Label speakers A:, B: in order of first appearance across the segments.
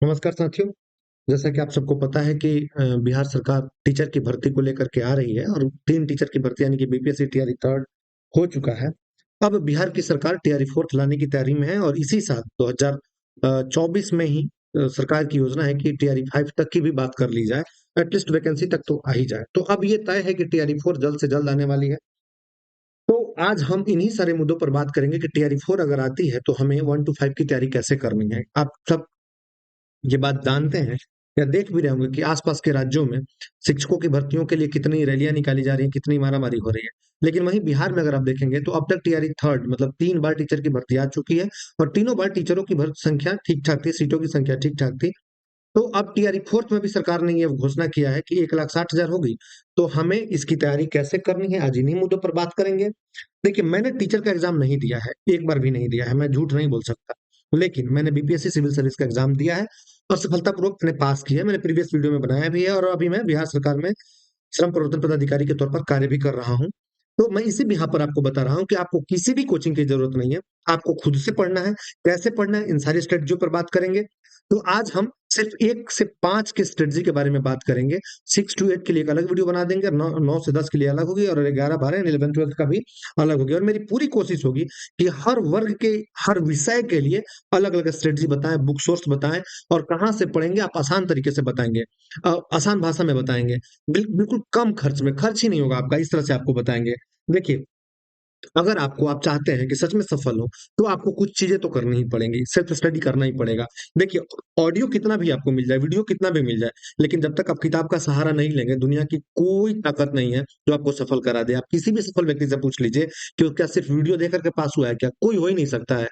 A: नमस्कार साथियों। जैसा कि आप सबको पता है कि बिहार सरकार टीचर की भर्ती को लेकर के आ रही है और 3 टीचर की भर्ती यानी कि बीपीएससी टीआरई थर्ड हो चुका है। अब बिहार की सरकार टीआरई फोर्थ लाने की तैयारी में है और इसी साल 2024 में ही सरकार की योजना है कि टीआरई फाइव तक की भी बात कर ली जाए। एटलीस्ट वैकेंसी तक तो आ ही जाए। तो अब ये तय है कि टीआरई फोर जल्द से जल्द आने वाली है। तो आज हम इन्हीं सारे मुद्दों पर बात करेंगे कि टीआरई फोर अगर आती है तो हमें 1 to 5 की तैयारी कैसे करनी है। आप सब ये बात जानते हैं या देख भी रहे होंगे कि आसपास के राज्यों में शिक्षकों की भर्तियों के लिए कितनी रैलियां निकाली जा रही हैं, कितनी मारामारी हो रही है। लेकिन वहीं बिहार में अगर आप देखेंगे तो अब तक टीआरई थर्ड मतलब 3 बार टीचर की भर्ती आ चुकी है और तीनों बार टीचरों की भर्ती संख्या ठीक ठाक थी, सीटों की संख्या ठीक ठाक थी। तो अब टीआरई फोर्थ में भी सरकार ने ये घोषणा किया है कि 1,60,000 होगी। तो हमें इसकी तैयारी कैसे करनी है, आज इन्हीं मुद्दों पर बात करेंगे। देखिए, मैंने टीचर का एग्जाम नहीं दिया है, एक बार भी नहीं दिया है, मैं झूठ नहीं बोल सकता। लेकिन मैंने बीपीएससी सिविल सर्विस का एग्जाम दिया है और सफलतापूर्वक मैंने पास किया है। मैंने प्रीवियस वीडियो में बनाया भी है और अभी मैं बिहार सरकार में श्रम प्रवर्तन पदाधिकारी के तौर पर कार्य भी कर रहा हूँ। तो मैं इसी यहाँ पर आपको बता रहा हूँ कि आपको किसी भी कोचिंग की जरूरत नहीं है। आपको खुद से पढ़ना है। कैसे पढ़ना है, इन सारी स्ट्रेटजियों पर बात करेंगे। तो आज हम सिर्फ 1 से 5 के स्ट्रेटजी के बारे में बात करेंगे। 6 to 8 के लिए एक अलग वीडियो बना देंगे, 9 से 10 के लिए अलग होगी और 11 12 इलेवन ट्वेल्थ का भी अलग होगी। और मेरी पूरी कोशिश होगी कि हर वर्ग के, हर विषय के लिए अलग अलग स्ट्रेटजी बताएं, बुक सोर्स बताएं और कहाँ से पढ़ेंगे आप आसान तरीके से बताएंगे। आसान भाषा में बताएंगे। बिल्कुल कम खर्च में, खर्च ही नहीं होगा आपका, इस तरह से आपको बताएंगे। देखिए, अगर आप चाहते हैं कि सच में सफल हो तो आपको कुछ चीजें तो करनी ही पड़ेंगी, सेल्फ स्टडी करना ही पड़ेगा। देखिए, ऑडियो कितना भी आपको मिल जाए, वीडियो कितना भी मिल जाए, लेकिन जब तक आप किताब का सहारा नहीं लेंगे, दुनिया की कोई ताकत नहीं है जो आपको सफल करा दे। आप किसी भी सफल व्यक्ति से पूछ लीजिए कि वो क्या सिर्फ वीडियो देख करके पास हुआ है क्या? कोई हो ही नहीं सकता है।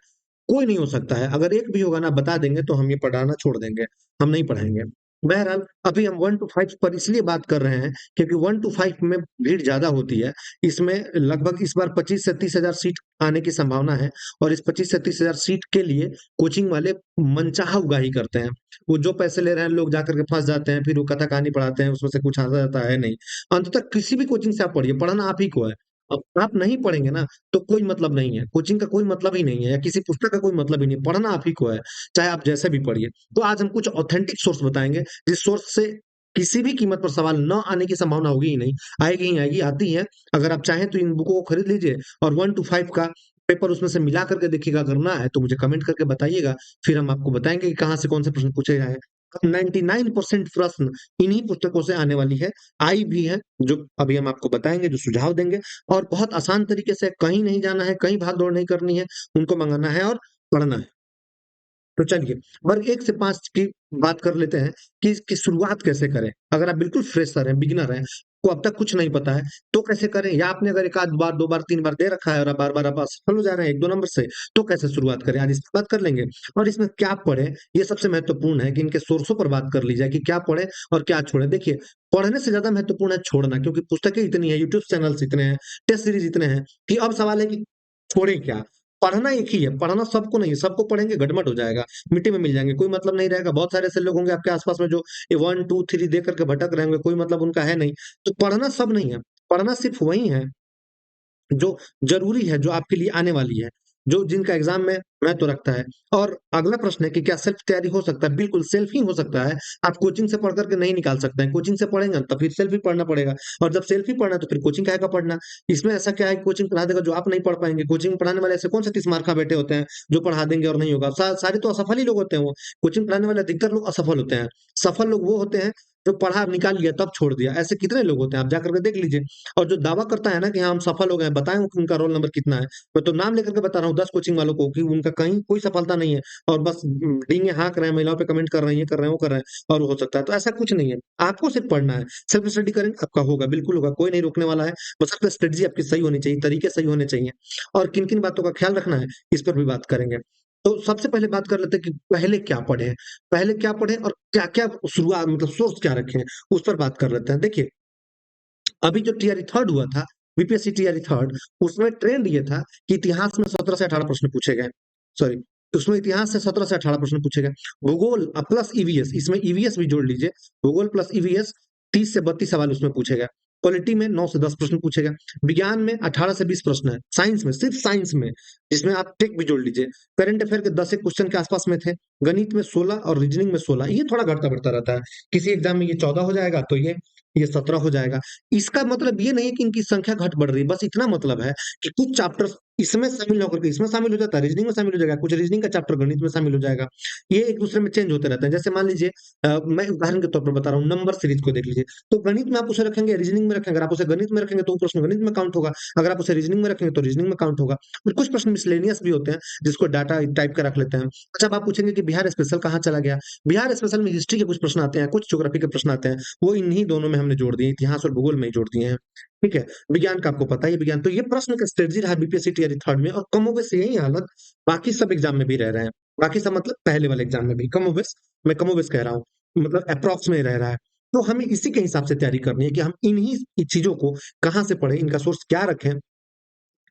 A: कोई नहीं हो सकता है। अगर एक भी होगा ना, बता देंगे तो हम ये पढ़ाना छोड़ देंगे, हम नहीं पढ़ाएंगे। बहरहाल, अभी हम 1 to 5 पर इसलिए बात कर रहे हैं क्योंकि 1 to 5 में भीड़ ज्यादा होती है। इसमें लगभग इस बार 25 से 30 हजार सीट आने की संभावना है और इस 25 से 30 हजार सीट के लिए कोचिंग वाले मनचाहा उगाही करते हैं। वो जो पैसे ले रहे हैं, लोग जाकर के फंस जाते हैं, फिर वो कथा कहानी पढ़ाते हैं, उसमें से कुछ आता जाता है नहीं। अंततः किसी भी कोचिंग से आप पढ़िए, पढ़ना आप ही को है। अब आप नहीं पढ़ेंगे ना तो कोई मतलब नहीं है, कोचिंग का कोई मतलब ही नहीं है या किसी पुस्तक का कोई मतलब ही नहीं है, पढ़ना आप ही को है, चाहे आप जैसे भी पढ़िए। तो आज हम कुछ ऑथेंटिक सोर्स बताएंगे जिस सोर्स से किसी भी कीमत पर सवाल न आने की संभावना होगी ही नहीं। आएगी ही आएगी, आती है। अगर आप चाहें तो इन बुकों को खरीद लीजिए और 1 to 5 का पेपर उसमें से मिला करके देखिएगा। अगर ना है तो मुझे कमेंट करके बताइएगा, फिर हम आपको बताएंगे कि कहाँ से कौन से प्रश्न पूछे जाए। 99% प्रश्न इन्हीं पुस्तकों से आने वाली है, आई भी है, जो अभी हम आपको बताएंगे, जो सुझाव देंगे। और बहुत आसान तरीके से, कहीं नहीं जाना है, कहीं भाग दौड़ नहीं करनी है, उनको मंगाना है और पढ़ना है। तो चलिए, वर्ग 1 से 5 की बात कर लेते हैं कि इसकी शुरुआत कैसे करें। अगर आप बिल्कुल फ्रेशर हैं, बिगिनर हैं, को अब तक कुछ नहीं पता है, तो कैसे करें? या आपने अगर एक आध बार, 2 बार, 3 बार दे रखा है और आप बार-बार आप असफल हो जा रहे हैं 1 2 नंबर से, तो कैसे शुरुआत करें? आज इस पर बात कर लेंगे। और इसमें क्या पढ़ें, ये सबसे महत्वपूर्ण है कि इनके सोर्सों पर बात कर ली जाए कि क्या पढ़ें और क्या छोड़ें। देखिए, पढ़ने से ज्यादा महत्वपूर्ण है छोड़ना, क्योंकि पुस्तकें इतनी है, यूट्यूब चैनल्स इतने हैं, टेस्ट सीरीज इतने हैं कि अब सवाल है कि छोड़ें क्या। पढ़ना एक ही है, पढ़ना सबको नहीं है, सबको पढ़ेंगे गड़बड़ हो जाएगा, मिट्टी में मिल जाएंगे, कोई मतलब नहीं रहेगा। बहुत सारे ऐसे लोग होंगे आपके आसपास में जो ये 1 2 3 दे करके भटक रहे होंगे, कोई मतलब उनका है नहीं। तो पढ़ना सब नहीं है, पढ़ना सिर्फ वही है जो जरूरी है, जो आपके लिए आने वाली है, जो जिनका एग्जाम में महत्व रखता है। और अगला प्रश्न है कि क्या सेल्फ तैयारी हो सकता है? बिल्कुल सेल्फ ही हो सकता है। आप कोचिंग से पढ़ करके नहीं निकाल सकते हैं, कोचिंग से पढ़ेंगे तो फिर सेल्फ ही पढ़ना पड़ेगा। और जब सेल्फ ही पढ़ना है तो फिर कोचिंग काहे का पढ़ना? इसमें ऐसा क्या है कि कोचिंग पढ़ा देगा जो आप नहीं पढ़ पाएंगे? कोचिंग पढ़ाने वाले ऐसे कौन से 30 मार्का बैठे होते हैं जो पढ़ा देंगे और नहीं होगा? सारे तो असफल ही लोग होते हैं। वो कोचिंग पढ़ाने वाले अधिकतर लोग असफल होते हैं। सफल लोग वो होते हैं जो पढ़ा निकाल लिया तब छोड़ दिया। ऐसे कितने लोग होते हैं, आप जाकर के देख लीजिए। और जो दावा करता है ना कि हाँ हम सफल हो गए हैं, बताएं उनका रोल नंबर कितना है। मैं तो नाम लेकर के बता रहा हूँ 10 कोचिंग वालों को कि उनका कहीं कोई सफलता नहीं है और बस डींगे हाँक रहे हैं, महिलाओं पे कमेंट कर रहे हैं, ये कर रहे हैं, वो कर रहे हैं और हो सकता है। तो ऐसा कुछ नहीं है, आपको सिर्फ पढ़ना है। सेल्फ स्टडी करेंगे, आपका होगा, बिल्कुल होगा, कोई नहीं रोकने वाला है। बस आपकी स्ट्रेटजी आपकी सही होनी चाहिए, तरीके सही होने चाहिए। और किन किन बातों का ख्याल रखना है, इस पर भी बात करेंगे। तो सबसे पहले बात कर लेते हैं कि पहले क्या पढ़े, पहले क्या पढ़े और क्या क्या शुरुआत, मतलब सोर्स क्या रखें, उस पर बात कर लेते हैं। देखिए, अभी जो टीआरई थर्ड हुआ था, बीपीएससी टीआरई थर्ड, उसमें ट्रेंड ये था कि इतिहास में 17 से 18 प्रश्न पूछे गए। सॉरी, उसमें इतिहास से 17 से 18 प्रश्न पूछे गए। भूगोल प्लस ईवीएस, इसमें ईवीएस भी जोड़ लीजिए, भूगोल प्लस ईवीएस 30 से 32 सवाल उसमें पूछे गए। पॉलिटी में 9 से 10 प्रश्न पूछेगा, विज्ञान में 18 से 20 प्रश्न है, साइंस में, सिर्फ साइंस में, जिसमें आप टेक भी जोड़ लीजिए, करंट अफेयर के 10 एक क्वेश्चन के आसपास में थे, गणित में 16 और रीजनिंग में 16, ये थोड़ा घटता बढ़ता रहता है। किसी एग्जाम में ये 14 हो जाएगा तो ये 17 हो जाएगा। इसका मतलब ये नहीं है कि इनकी संख्या घट बढ़ रही है, बस इतना मतलब है कि कुछ चैप्टर इसमें शामिल होकर के इसमें शामिल हो जाता है, रीजनिंग में शामिल हो जाएगा, कुछ रीजनिंग का चैप्टर गणित में शामिल हो जाएगा। ये एक दूसरे में चेंज होते रहते हैं। जैसे मान लीजिए मैं उदाहरण के तौर पर बता रहा हूँ, नंबर सीरीज को देख लीजिए, तो गणित में आप उसे रखेंगे, रीजनिंग में रखेंगे, अगर आप उसे गणित में रखेंगे तो वो प्रश्न गणित में काउंट होगा, अगर आप उसे रीजनिंग में रखेंगे तो रीजनिंग में काउंट होगा। और कुछ प्रश्न मिसलेनियस भी होते हैं, जिसको डाटा टाइप कर रख लेते हैं। अच्छा, अब आप पूछेंगे कि बिहार स्पेशल कहाँ चला गया? बिहार स्पेशल में हिस्ट्री के कुछ प्रश्न आते हैं, कुछ ज्योग्राफी के प्रश्न आते हैं, वो इन्हीं दोनों में हमने जोड़ दिए, इतिहास और भूगोल में ही जोड़ दिए हैं। ठीक है, विज्ञान का आपको पता है, विज्ञान तो ये प्रश्न का स्ट्रेटजी रहा बीपीएससी टीआरई थर्ड में, और कमोबेश यही हालत बाकी सब एग्जाम में भी रह रहे हैं। बाकी सब मतलब पहले वाले एग्जाम में भी कमोबेश, मैं कमोबेश कह रहा हूँ, मतलब अप्रॉक्स में रह रहा है। तो हमें इसी के हिसाब से तैयारी करनी है कि हम इन्हीं चीजों को कहाँ से पढ़ें, इनका सोर्स क्या रखें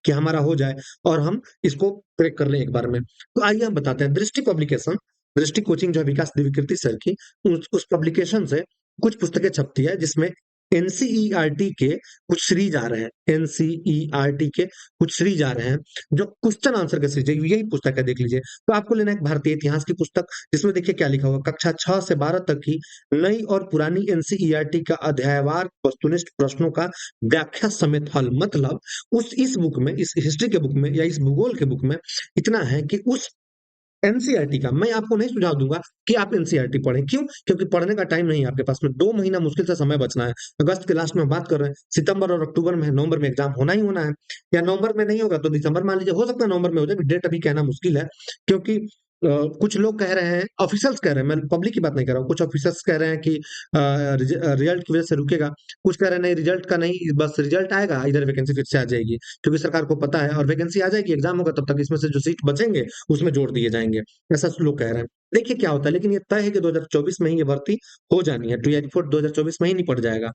A: कि हमारा हो जाए और हम इसको क्रैक कर लें एक बार में। तो आइए हम बताते हैं, दृष्टि पब्लिकेशन, दृष्टि कोचिंग जो है विकास दिव्यकीर्ति सर की, उस पब्लिकेशन से कुछ पुस्तकें छपती है, जिसमें एनसीईआरटी के कुछ सीरीज आ रहे हैं, एनसीईआरटी के कुछ सीरीज आ रहे हैं, जो क्वेश्चन आंसर के सीरीज है, यही पुस्तक है, देख लीजिए। तो आपको लेना है एक भारतीय इतिहास की पुस्तक, जिसमें देखिए क्या लिखा हुआ, कक्षा 6 से 12 तक की नई और पुरानी एनसीईआरटी का अध्यायवार वस्तुनिष्ठ प्रश्नों का व्याख्या समेत हल। मतलब उस इस बुक में, इस हिस्ट्री के बुक में या इस भूगोल के बुक में इतना है कि उस एनसीईआरटी का मैं आपको नहीं सुझाव दूंगा कि आप एनसीईआरटी पढ़ें। क्यों? क्योंकि पढ़ने का टाइम नहीं है आपके पास में, 2 महीना मुश्किल से समय बचना है। अगस्त के लास्ट में बात कर रहे हैं, सितंबर और अक्टूबर में, नवंबर में एग्जाम होना ही होना है, या नवंबर में नहीं होगा तो दिसंबर मान लीजिए, हो सकता है नवंबर में हो जाए, डेट अभी कहना मुश्किल है। क्योंकि कुछ लोग कह रहे हैं, ऑफिशियल्स कह रहे हैं, मैं पब्लिक की बात नहीं कर रहा हूँ, कुछ ऑफिसर्स कह रहे हैं कि रिजल्ट की वजह से रुकेगा, कुछ कह रहे हैं नहीं रिजल्ट का नहीं, बस रिजल्ट आएगा इधर वैकेंसी फिर से आ जाएगी, क्योंकि सरकार को पता है, और वैकेंसी आ जाएगी, एग्जाम होगा, तब तक इसमें से जो सीट बचेंगे उसमें जोड़ दिए जाएंगे। ऐसा लोग कह रहे हैं। देखिए क्या होता है, लेकिन ये तय है कि 2024 में ही ये भर्ती हो जानी है, टीआरई फोर्थ 2024 में ही नहीं पड़ जाएगा।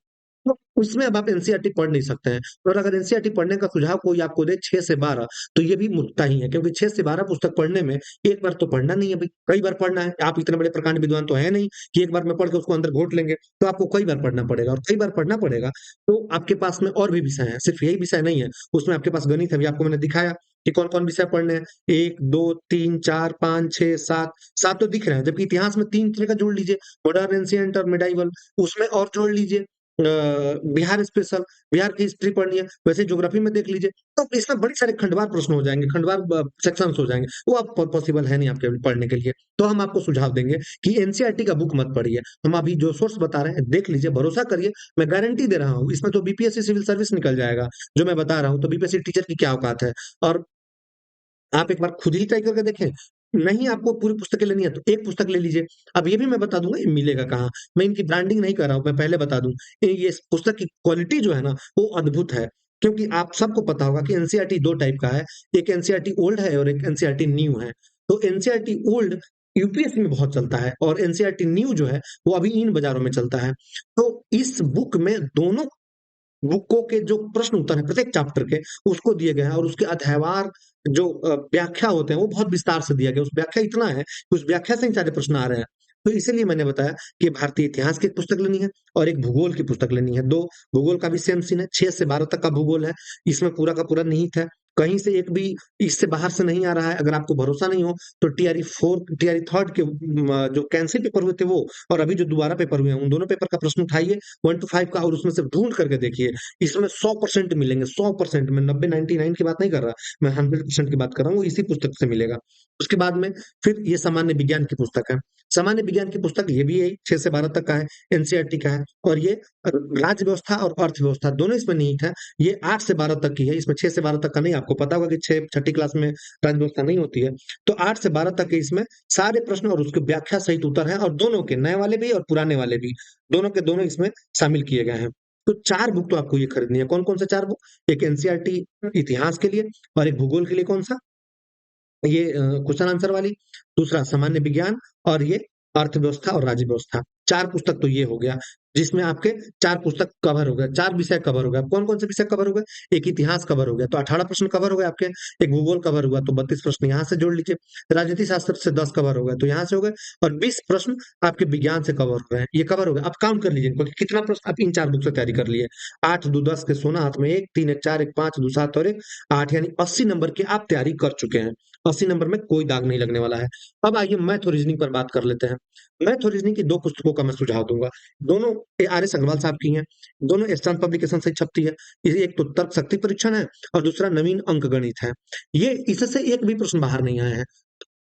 A: तो उसमें अब आप एनसीईआरटी पढ़ नहीं सकते हैं। और अगर एनसीईआरटी पढ़ने का सुझाव कोई आपको दे 6 से 12, तो ये भी मुद्दा ही है, क्योंकि 6 से 12 पुस्तक पढ़ने में एक बार तो पढ़ना नहीं है भाई, कई बार पढ़ना है। आप इतने बड़े प्रकांड विद्वान तो है नहीं कि एक बार में पढ़ के उसको अंदर घोट लेंगे, तो आपको कई बार पढ़ना पड़ेगा, और कई बार पढ़ना पड़ेगा तो आपके पास में और भी विषय है, सिर्फ यही विषय नहीं है। उसमें आपके पास गणित है, अभी आपको मैंने दिखाया कि कौन कौन विषय पढ़ने हैं, 1 2 3 4 5 6 7, 7 तो दिख रहे हैं, जबकि इतिहास में 3 तरह का जोड़ लीजिए, मॉडर्न, एंशिएंट और मिडाइवल, उसमें और जोड़ लीजिए बिहार स्पेशल, बिहार की हिस्ट्री पढ़नी है, वैसे ज्योग्राफी में देख लीजिए। तो इसमें बड़े सारे खंडवार प्रश्न हो जाएंगे, खंडवार सेक्शंस हो जाएंगे, वो आप पॉसिबल है नहीं आपके पढ़ने के लिए। तो हम आपको सुझाव देंगे कि एनसीईआरटी का बुक मत पढ़िए, हम अभी जो सोर्स बता रहे हैं देख लीजिए, भरोसा करिए, मैं गारंटी दे रहा हूँ, इसमें तो बीपीएससी सिविल सर्विस निकल जाएगा जो मैं बता रहा हूँ, तो बीपीएससी टीचर की क्या औकात है। और आप एक बार खुद ही ट्राई करके देखें, नहीं आपको पूरी पुस्तकें लेनी है तो एक पुस्तक ले लीजिए। अब ये भी मैं बता दूंगा ये मिलेगा कहाँ, मैं इनकी ब्रांडिंग नहीं कर रहा हूँ, मैं पहले बता दूं, ये पुस्तक की क्वालिटी जो है ना वो अद्भुत है। क्योंकि आप सबको पता होगा कि एनसीईआरटी 2 टाइप का है, एक एनसीईआरटी ओल्ड है और एक एनसीईआरटी न्यू है। तो एनसीईआरटी ओल्ड यूपीएससी में बहुत चलता है, और एनसीईआरटी न्यू जो है वो अभी इन बाजारों में चलता है। तो इस बुक में दोनों बुकों के जो प्रश्न उत्तर है प्रत्येक चैप्टर के, उसको दिए गए हैं, और उसके अध्यायवार जो व्याख्या होते हैं वो बहुत विस्तार से दिया गया। उस व्याख्या इतना है कि उस व्याख्या से ही सारे प्रश्न आ रहे हैं। तो इसीलिए मैंने बताया कि भारतीय इतिहास की एक पुस्तक लेनी है और एक भूगोल की पुस्तक लेनी है। दो भूगोल का भी सेम सीन है, 6 से 12 तक का भूगोल है, इसमें पूरा का पूरा निहित है, कहीं से एक भी इससे बाहर से नहीं आ रहा है। अगर आपको भरोसा नहीं हो तो टीआरई फोर्थ टीआरई थर्ड के जो कैंसिल पेपर हुए थे वो, और अभी जो दोबारा पेपर हुए हैं, उन दोनों पेपर का प्रश्न उठाइए 1 to 5 का, और उसमें से ढूंढ करके देखिए, इसमें 100% मिलेंगे, 100%। मैं 90 99 की बात नहीं कर रहा, मैं 100% की बात कर रहा हूँ, इसी पुस्तक से मिलेगा। उसके बाद में फिर ये सामान्य विज्ञान की पुस्तक है, सामान्य विज्ञान की पुस्तक ये भी यही 6 से 12 तक का है, एनसीईआरटी का है। और ये राज्य व्यवस्था और अर्थव्यवस्था दोनों इसमें निहित है, ये 8 से 12 तक की है, इसमें 6 से 12 तक का नहीं। आपको पता होगा कि छठी क्लास में राज्य व्यवस्था नहीं होती है, तो 8 से 12 तक के इसमें सारे प्रश्न और उसके व्याख्या सहित उत्तर है, और दोनों के, नए वाले भी और पुराने वाले भी, दोनों के दोनों इसमें शामिल किए गए हैं। तो 4 बुक तो आपको ये खरीदनी है। कौन कौन से 4 बुक? एक एनसीईआरटी इतिहास के लिए, और एक भूगोल के लिए कौन सा, ये क्वेश्चन आंसर वाली, दूसरा सामान्य विज्ञान, और ये अर्थव्यवस्था और राज्य व्यवस्था। 4 पुस्तक तो ये हो गया। जिसमें आपके 4 पुस्तक कवर हो गए, 4 विषय कवर हो गए। अब कौन-कौन से विषय कवर हो गए? एक इतिहास कवर हो गया, तो 18 प्रश्न कवर हो गए आपके। एक भूगोल कवर हुआ, तो 32 प्रश्न यहाँ से जोड़ लीजिए। राजनीति शास्त्र से 10 कवर हो गए, तो यहाँ से हो गए। और 20 प्रश्न आपके विज्ञान से कवर हो रहे हैं, ये कवर हो गए। अब काउंट कर लीजिए इनको कि कितना प्रश्न आप इन 4 बुक से तैयारी कर लिए। 8 2 10 के 16 हाथ में 1 3 1 4 1 5 2 7 और 1 8 यानी 80 नंबर की आप तैयारी कर चुके हैं। 80 नंबर में कोई दाग नहीं लगने वाला है। अब आइए मैथ और रीजनिंग पर बात कर लेते हैं। मैथ और रीजनिंग की 2 पुस्तकों का मैं सुझाव दूँगा। दोनों आर एस अग्रवाल साहब की हैं, दोनों स्टैंड पब्लिकेशन से छपती है। ये एक तो तर्क शक्ति परीक्षण है और दूसरा नवीन अंक गणित है। ये इससे एक भी प्रश्न बाहर नहीं आए हैं।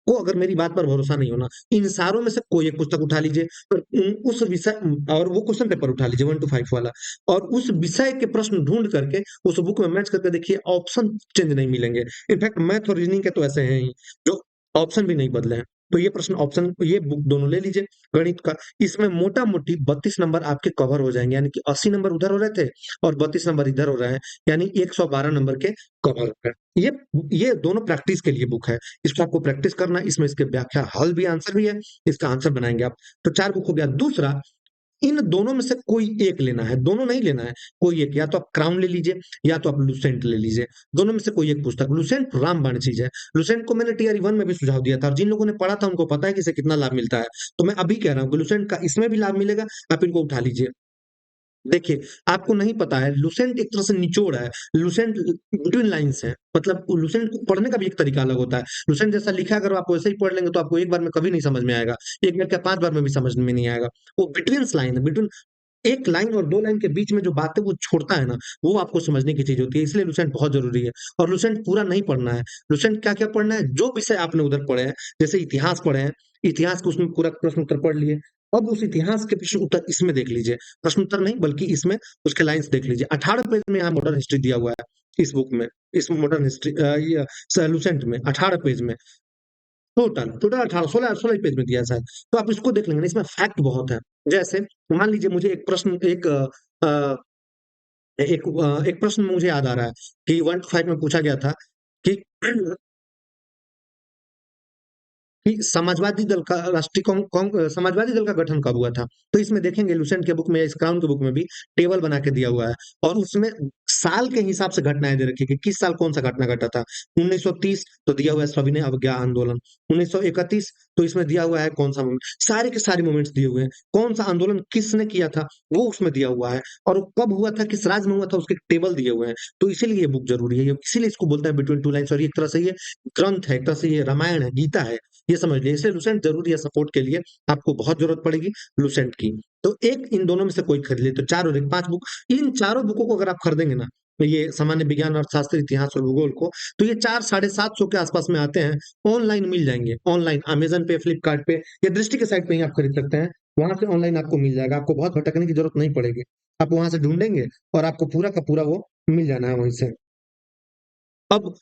A: वो अगर मेरी बात पर भरोसा नहीं होना, इन सारों में से कोई एक पुस्तक उठा लीजिए और उस विषय और वो क्वेश्चन पेपर उठा लीजिए 1 टू 5 वाला और उस विषय के प्रश्न ढूंढ करके उस बुक में मैच करके देखिए, ऑप्शन चेंज नहीं मिलेंगे। इनफैक्ट मैथ और रीजनिंग के तो ऐसे हैं ही जो ऑप्शन भी नहीं बदले हैं। तो ये प्रश्न ऑप्शन ये बुक दोनों ले लीजिए गणित का। इसमें मोटा मोटी 32 नंबर आपके कवर हो जाएंगे, यानी कि 80 नंबर उधर हो रहे थे और 32 नंबर इधर हो रहे हैं, यानी 112 नंबर के कवर हो गए। ये दोनों प्रैक्टिस के लिए बुक है। इसको आपको प्रैक्टिस करना है, इसमें इसके व्याख्या हल भी आंसर भी है, इसका आंसर बनाएंगे आप। तो 4 बुक हो गया। दूसरा, इन दोनों में से कोई एक लेना है, दोनों नहीं लेना है, कोई एक। या तो आप क्राउन ले लीजिए या तो आप लुसेंट ले लीजिए। दोनों में से कोई एक पुस्तक। लुसेंट रामबाण चीज है। लुसेंट को मैंने टीआरई 1 में भी सुझाव दिया था और जिन लोगों ने पढ़ा था उनको पता है कि इसे कितना लाभ मिलता है। तो मैं अभी कह रहा हूँ कि लुसेंट का इसमें भी लाभ मिलेगा, आप इनको उठा लीजिए। देखिए, आपको नहीं पता है, लुसेंट एक तरह से निचोड़ है। लुसेंट बिटवीन लाइन्स है, मतलब लुसेंट को पढ़ने का भी एक तरीका अलग होता है। लुसेंट जैसा लिखा है, अगर आप वैसे ही पढ़ लेंगे तो आपको एक बार में कभी नहीं समझ में आएगा। एक बार क्या 5 बार में भी समझ में नहीं आएगा। वो बिटवीन लाइन है, बिटवीन एक लाइन और 2 लाइन के बीच में जो बातें वो छोड़ता है ना, वो आपको समझने की चीज होती है। इसलिए लुसेंट बहुत जरूरी है। और लुसेंट पूरा नहीं पढ़ना है। लुसेंट क्या क्या पढ़ना है, जो विषय आपने उधर पढ़े हैं, जैसे इतिहास पढ़े हैं, इतिहास को उसमें पूरा प्रश्न उत्तर पढ़ लिए। अब उस इतिहास के प्रश्न उत्तर इसमें देख लीजिए। प्रश्न उत्तर नहीं बल्कि इसमें उसके लाइंस देख लीजिए। 18 पेज में यहाँ मॉडर्न हिस्ट्री दिया हुआ है इस बुक में। इस मॉडर्न हिस्ट्री ये लुसेंट में 18 पेज में टोटल टोटल 18 16 16 पेज में दिया है शायद। तो आप इसको देख लेंगे ना, इसमें फैक्ट बहुत है। जैसे मान लीजिए मुझे एक प्रश्न एक प्रश्न मुझे याद आ रहा है कि 1 टू 5 में पूछा गया था कि समाजवादी दल का समाजवादी दल का गठन कब हुआ था। तो इसमें देखेंगे लुसेंट के बुक में, इस क्राउन के बुक में भी टेबल बना के दिया हुआ है और उसमें साल के हिसाब से घटनाएं दे रखी है कि किस साल कौन सा घटना घटा था। 1930 तो दिया हुआ है सविनय अवज्ञा आंदोलन। 1931 तो इसमें दिया हुआ है कौन सा मोमेंट, सारे के सारे मोमेंट्स दिए हुए हैं। कौन सा आंदोलन किसने किया था वो उसमें दिया हुआ है और वो कब हुआ था, किस राज्य में हुआ था, उसके टेबल दिए हुए हैं। तो इसीलिए ये बुक जरूरी है, इसीलिए इसको बोलते हैं बिटवीन टू लाइन्स। और एक तरह से ये ग्रंथ है, एक तरह से ये रामायण है, गीता है, ये समझ लीजिए। इसलिए लुसेंट जरूरी है सपोर्ट के लिए, आपको बहुत जरूरत पड़ेगी लुसेंट की। तो एक इन दोनों में से कोई खरीद ले, तो 4 और 1 5 बुक। इन चारों बुकों को अगर आप खरीदेंगे ना, तो ये सामान्य विज्ञान, अर्थशास्त्र, इतिहास और भूगोल को, तो ये 4 750 के आसपास में आते हैं। ऑनलाइन मिल जाएंगे, ऑनलाइन अमेजन पे, फ्लिपकार्ट पे या दृष्टि के साइट पे ही आप खरीद सकते हैं। वहां से ऑनलाइन आपको मिल जाएगा, आपको बहुत भटकने की जरूरत नहीं पड़ेगी। आप वहां से ढूंढेंगे और आपको पूरा का पूरा वो मिल जाना है वहीं से। अब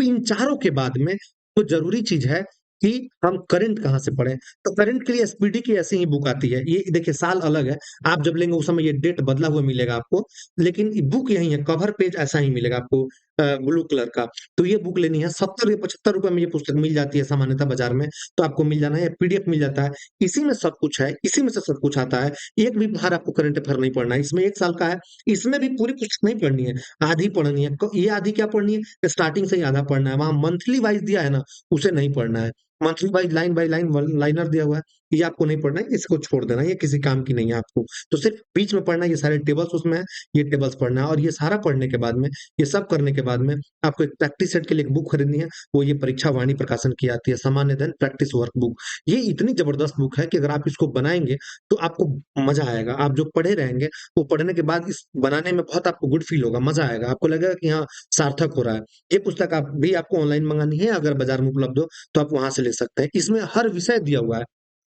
A: इन चारों के बाद में तो जरूरी चीज है कि हम करंट कहाँ से पढ़ें। तो करंट के लिए एसपीडी की ऐसी ही बुक आती है। ये देखिए साल अलग है, आप जब लेंगे उस समय ये डेट बदला हुआ मिलेगा आपको, लेकिन बुक यही है, कवर पेज ऐसा ही मिलेगा आपको ब्लू कलर का। तो ये बुक लेनी है, 70 या 75 रुपए में ये पुस्तक मिल जाती है सामान्यतः बाजार में। तो आपको मिल जाना है, पीडीएफ मिल जाता है। इसी में सब कुछ है, इसी में से सब कुछ आता है। एक भी बाहर आपको करंट अफेयर नहीं पढ़ना है। इसमें 1 साल का है, इसमें भी पूरी पुस्तक नहीं पढ़नी है, आधी पढ़नी है। ये आधी क्या पढ़नी है, स्टार्टिंग से ही आधा पढ़ना है। वहां मंथली वाइज दिया है ना, उसे नहीं पढ़ना है। Monthly wise line by line liner दिया हुआ है, ये आपको नहीं पढ़ना है, इसको छोड़ देना है, ये किसी काम की नहीं है आपको। तो सिर्फ बीच में पढ़ना है, ये सारे टेबल्स उसमें है, ये टेबल्स पढ़ना है। और ये सारा पढ़ने के बाद में, ये सब करने के बाद में आपको एक प्रैक्टिस सेट के लिए एक बुक खरीदनी है। वो ये परीक्षा वाणी प्रकाशन की आती है, सामान्य अध्ययन प्रैक्टिस वर्क बुक। ये इतनी जबरदस्त बुक है कि अगर आप इसको बनाएंगे तो आपको मजा आएगा। आप जो पढ़े रहेंगे वो पढ़ने के बाद इस बनाने में बहुत आपको गुड फील होगा, मजा आएगा, आपको लगेगा कि हाँ सार्थक हो रहा है। ये पुस्तक आप भी आपको ऑनलाइन मंगानी है, अगर बाजार में उपलब्ध हो तो आप वहां से ले सकते हैं। इसमें हर विषय दिया हुआ है,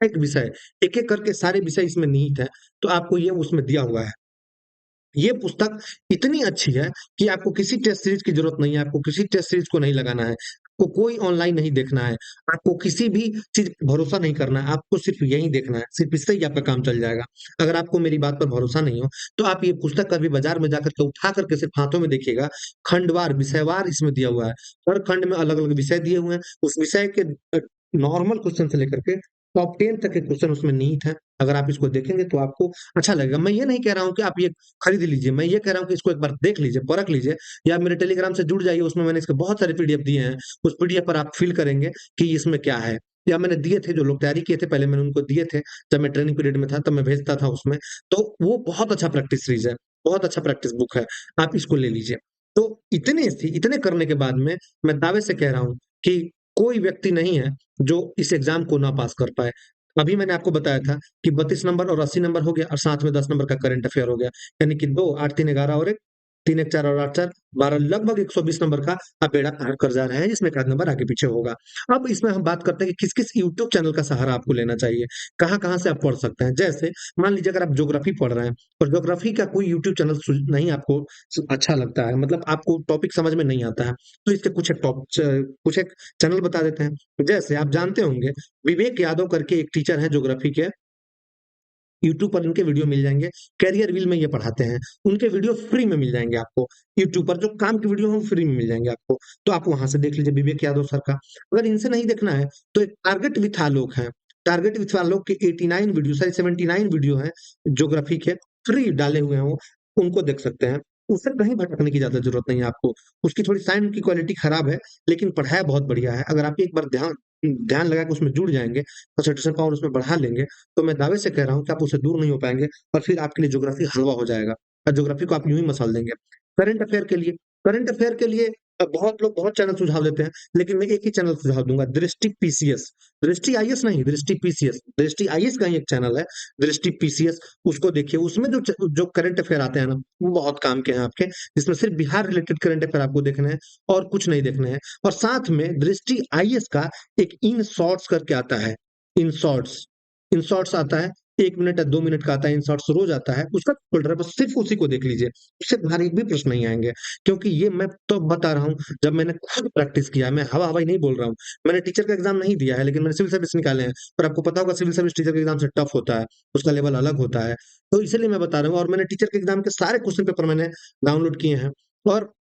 A: एक विषय एक एक करके सारे विषय इसमें निहित है। तो आपको ये उसमें दिया हुआ है। ये पुस्तक इतनी अच्छी है कि आपको किसी टेस्ट सीरीज की जरूरत नहीं है, आपको किसी टेस्ट सीरीज को नहीं लगाना है, आपको कोई ऑनलाइन नहीं देखना है, आपको किसी भी चीज पर भरोसा नहीं करना है, आपको सिर्फ यही देखना है, सिर्फ इससे ही आपका काम चल जाएगा। अगर आपको मेरी बात पर भरोसा नहीं हो तो आप ये पुस्तक कभी बाजार में जाकर के उठा करके सिर्फ हाथों में देखिएगा। खंडवार विषयवार इसमें दिया हुआ है, हर खंड में अलग अलग विषय दिए हुए हैं। उस विषय के नॉर्मल क्वेश्चन से लेकर के टॉप 10 तक के क्वेश्चन उसमें निहित है। अगर आप इसको देखेंगे तो आपको अच्छा लगेगा। मैं ये नहीं कह रहा हूँ कि आप ये खरीद लीजिए, मैं ये कह रहा हूँ कि इसको एक बार देख लीजिए, परख लीजिए, या मेरे टेलीग्राम से जुड़ जाइए, उसमें मैंने इसके बहुत सारे पीडीएफ दिए हैं। उस पीडीएफ पर आप फील करेंगे कि इसमें क्या है, या मैंने दिए थे, जो लोग तैयारी किए थे पहले मैंने उनको दिए थे, जब मैं ट्रेनिंग पीरियड में था तब मैं भेजता था उसमें। तो वो बहुत अच्छा प्रैक्टिस सीरीज है, बहुत अच्छा प्रैक्टिस बुक है, आप इसको ले लीजिए। तो इतने करने के बाद में मैं दावे से कह रहा हूँ कि कोई व्यक्ति नहीं है जो इस एग्जाम को ना पास कर पाए। अभी मैंने आपको बताया था कि 32 नंबर और 80 नंबर हो गया, और साथ में 10 नंबर का करंट अफेयर हो गया, यानी कि दो, 8, 3, 11 और एक, 3, 1, 4 और 8, 4, 12, लगभग 120 नंबर का आप बेड़ा पार कर जा रहे हैं, जिसमें एक आध नंबर आगे पीछे होगा। अब इसमें हम बात करते हैं कि किस किस यूट्यूब चैनल का सहारा आपको लेना चाहिए, कहाँ कहाँ से आप पढ़ सकते हैं। जैसे मान लीजिए अगर आप ज्योग्राफी पढ़ रहे हैं और ज्योग्राफी का कोई यूट्यूब चैनल नहीं आपको अच्छा लगता है, मतलब आपको टॉपिक समझ में नहीं आता है, तो इसके कुछ एक चैनल बता देते हैं। जैसे आप जानते होंगे, विवेक यादव करके एक टीचर है ज्योग्राफी के, यूट्यूब पर इनके वीडियो मिल जाएंगे। कैरियर व्हील में ये पढ़ाते हैं, उनके वीडियो फ्री में मिल जाएंगे आपको। यूट्यूब पर जो काम की वीडियो है वो फ्री में मिल जाएंगे आपको, तो आप वहां से देख लीजिए विवेक यादव सर का। अगर इनसे नहीं देखना है तो एक टारगेट विथ आलोक है, टारगेट विथ आलोक के 89 वीडियो, सॉरी 79 वीडियो है ज्योग्राफी के, फ्री डाले हुए हैं वो, उनको देख सकते हैं। उससे कहीं भटकने की ज्यादा जरूरत नहीं है आपको। उसकी थोड़ी साउंड की क्वालिटी खराब है, लेकिन पढ़ाई बहुत बढ़िया है। अगर आप एक बार ध्यान ध्यान लगा के उसमें जुड़ जाएंगे, कंसंट्रेशन पावर उसमें बढ़ा लेंगे, तो मैं दावे से कह रहा हूँ कि आप उससे दूर नहीं हो पाएंगे, और फिर आपके लिए ज्योग्राफी हलवा हो जाएगा, और ज्योग्राफी को आप यूं ही मसल देंगे। करंट अफेयर के लिए करंट अफेयर के लिए बहुत लोग बहुत चैनल सुझाव देते हैं, लेकिन मैं एक ही चैनल सुझाव दूंगा, दृष्टि पीसीएस। दृष्टि आईएएस नहीं, दृष्टि पीसीएस। दृष्टि आईएएस का ही एक चैनल है, दृष्टि पीसीएस। उसको देखिए, उसमें जो करंट अफेयर आते हैं ना, वो बहुत काम के हैं आपके, जिसमें सिर्फ बिहार रिलेटेड करंट अफेयर आपको देखने हैं, और कुछ नहीं देखने हैं। और साथ में दृष्टि आईएएस का एक इन शॉर्ट्स करके आता है, इन शॉर्ट्स, इन शॉर्ट्स आता है, 1 मिनट या 2 मिनट का आता है, इन शॉर्ट्स रोज आता है, उसका फोल्डर है, बस सिर्फ उसी को देख लीजिए, उससे बाहर एक भी प्रश्न नहीं आएंगे। क्योंकि ये मैं तो बता रहा हूँ, जब मैंने खुद प्रैक्टिस किया है, मैं हवा हवाई नहीं बोल रहा हूँ। मैंने टीचर का एग्जाम नहीं दिया है, लेकिन मैंने सिविल सर्विस निकाले हैं, और आपको पता होगा सिविल सर्विस टीचर के एग्जाम से टफ होता है, उसका लेवल अलग होता है। तो इसलिए मैं बता रहा हूँ, और मैंने टीचर के एग्जाम के सारे क्वेश्चन पेपर मैंने डाउनलोड किए हैं। और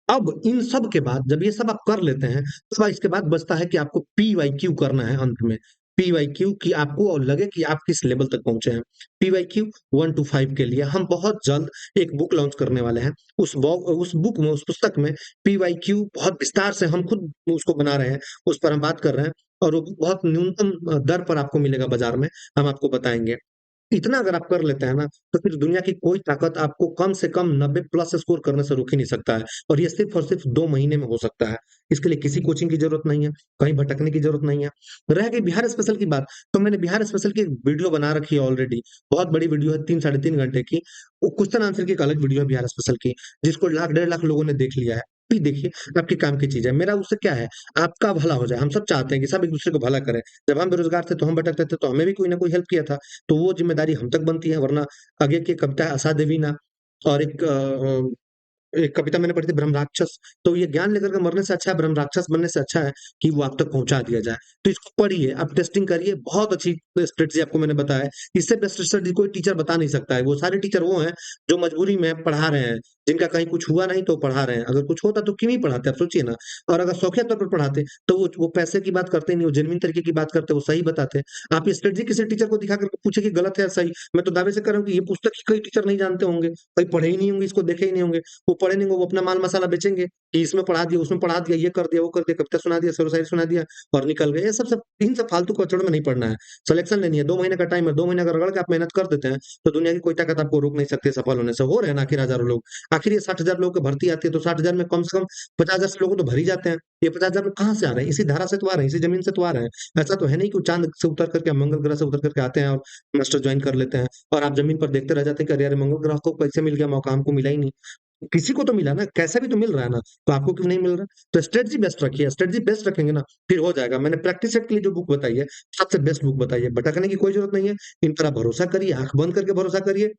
A: अब इन सब के बाद जब ये सब आप कर लेते हैं, तो इसके बाद बचता है कि आपको पीवाईक्यू करना है अंत में। पीवाईक्यू की आपको लगे कि आप किस लेवल तक पहुंचे हैं। पीवाईक्यू 1 to 5 के लिए हम बहुत जल्द एक बुक लॉन्च करने वाले हैं। उस बुक में, उस पुस्तक में पीवाईक्यू बहुत विस्तार से हम खुद उसको बना रहे हैं, उस पर हम बात कर रहे हैं, और वो बहुत न्यूनतम दर पर आपको मिलेगा बाजार में, हम आपको बताएंगे। इतना अगर आप कर लेते हैं ना, तो फिर दुनिया की कोई ताकत आपको कम से कम 90+ स्कोर करने से रोक ही नहीं सकता है। और ये सिर्फ और सिर्फ 2 महीने में हो सकता है। इसके लिए किसी कोचिंग की जरूरत नहीं है, कहीं भटकने की जरूरत नहीं है। रह गई बिहार स्पेशल की बात, तो मैंने बिहार स्पेशल की एक वीडियो बना रखी है ऑलरेडी, बहुत बड़ी वीडियो है, 3 साढ़े 3 घंटे की। वो क्वेश्चन आंसर की एक अलग वीडियो है बिहार स्पेशल की, जिसको लाख 1.5 लाख लोगों ने देख लिया है। भी देखिए, आपके काम की चीज है। मेरा उससे क्या है, आपका भला हो जाए। हम सब चाहते हैं कि सब एक दूसरे को भला करें। जब हम बेरोजगार थे तो हम भटकते थे, तो हमें भी कोई ना कोई हेल्प किया था, तो वो जिम्मेदारी हम तक बनती है। वरना आगे की कविता है आशा देवी ना, और एक कविता मैंने पढ़ी थी, ब्रह्म राक्षस। तो ये ज्ञान लेकर के मरने से अच्छा है, ब्रह्म राक्षस बनने से अच्छा है कि वो आप तक पहुंचा दिया जाए। तो इसको पढ़िए, आप टेस्टिंग करिए, बहुत अच्छी स्ट्रेटजी आपको मैंने बताया है। इससे बेस्ट स्ट्रेटजी कोई टीचर बता नहीं सकता है। वो सारे टीचर वो हैं जो मजबूरी में पढ़ा रहे हैं, जिनका कहीं कुछ हुआ नहीं तो पढ़ा रहे हैं। अगर कुछ होता तो क्यों ही पढ़ाते, आप सोचिए ना। और अगर शौकिया तौर पर पढ़ाते तो वो पैसे की बात करते नहीं, वो जेन्युइन तरीके की बात करते, वो सही बताते। आप ये स्ट्रेटजी किसी टीचर को दिखा करके पूछे कि गलत है या सही, मैं तो दावे से कर रहा हूँ कि ये पुस्तक ही कई टीचर नहीं जानते होंगे, कई पढ़े ही नहीं होंगे, इसको देखे ही नहीं होंगे। वो पढ़े नहीं होंगे, वो अपना माल मसाला बेचेंगे कि इसमें पढ़ा दिया, उसमें पढ़ा दिया, ये कर दिया, वो कर दिया, कविता सुना दिया, शेरो शायरी सुना दिया, और निकल गए। ये सब इन सब फालतू कचड़ में नहीं पढ़ना है। सिलेक्शन लेनी है, 2 महीने का टाइम है, 2 महीने अगर रगड़ के आप मेहनत कर देते हैं, तो दुनिया की कोई ताकत आपको रोक नहीं सकती सफल होने से। हो रहे हैं ना आखिर हजारों लोग। आखिर ये 60,000 लोगों की भर्ती आती है, तो 60,000 में कम से कम 50,000 लोग तो भर ही जाते हैं। ये 50,000 लोग कहाँ से आ रहे हैं? इसी धारा से तो आ रहे हैं, इसी जमीन से तो आ रहे हैं। ऐसा तो है नहीं कि वो चांद से उतर करके, मंगल ग्रह से उतर करके आते हैं और मास्टर ज्वाइन कर लेते हैं, और आप जमीन पर देखते रह जाते हैं कि अरे यार, मंगल ग्रह को कैसे मिल गया मौका, हमको मिला ही नहीं। किसी को तो मिला ना, कैसे भी तो मिल रहा है ना, तो आपको क्यों नहीं मिल रहा? तो स्ट्रेटजी बेस्ट रखिए, स्ट्रेटजी बेस्ट रखेंगे ना, फिर हो जाएगा। मैंने प्रैक्टिस सेट के लिए जो बुक बताई है, सबसे बेस्ट बुक बताई है, भटकने की कोई जरूरत नहीं है। इन पर आप भरोसा करिए, आंख बंद करके भरोसा करिए,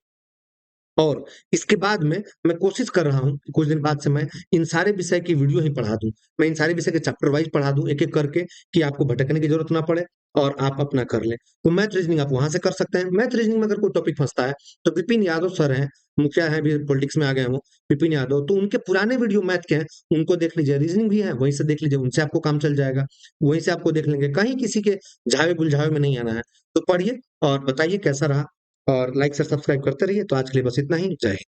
A: और इसके बाद में मैं कोशिश कर रहा हूँ कि कुछ दिन बाद से मैं इन सारे विषय की वीडियो ही पढ़ा दूं। मैं इन सारे विषय के चैप्टर वाइज पढ़ा दूं एक एक करके, कि आपको भटकने की जरूरत ना पड़े और आप अपना कर लें। तो मैथ रीजनिंग आप वहां से कर सकते हैं। मैथ रीजनिंग में अगर कोई टॉपिक फंसता है तो विपिन यादव सर हैं, मुखिया है, अभी पॉलिटिक्स में आ गए वो, विपिन यादव, तो उनके पुराने वीडियो मैथ के हैं, उनको देख लीजिए। रीजनिंग भी है, वहीं से देख लीजिए, उनसे आपको काम चल जाएगा। वहीं से आपको देख लेंगे, कहीं किसी के झावे बुलझावे में नहीं आना है। तो पढ़िए और बताइए कैसा रहा, और लाइक से सब्सक्राइब करते रहिए। तो आज के लिए बस इतना ही। जय हिंद।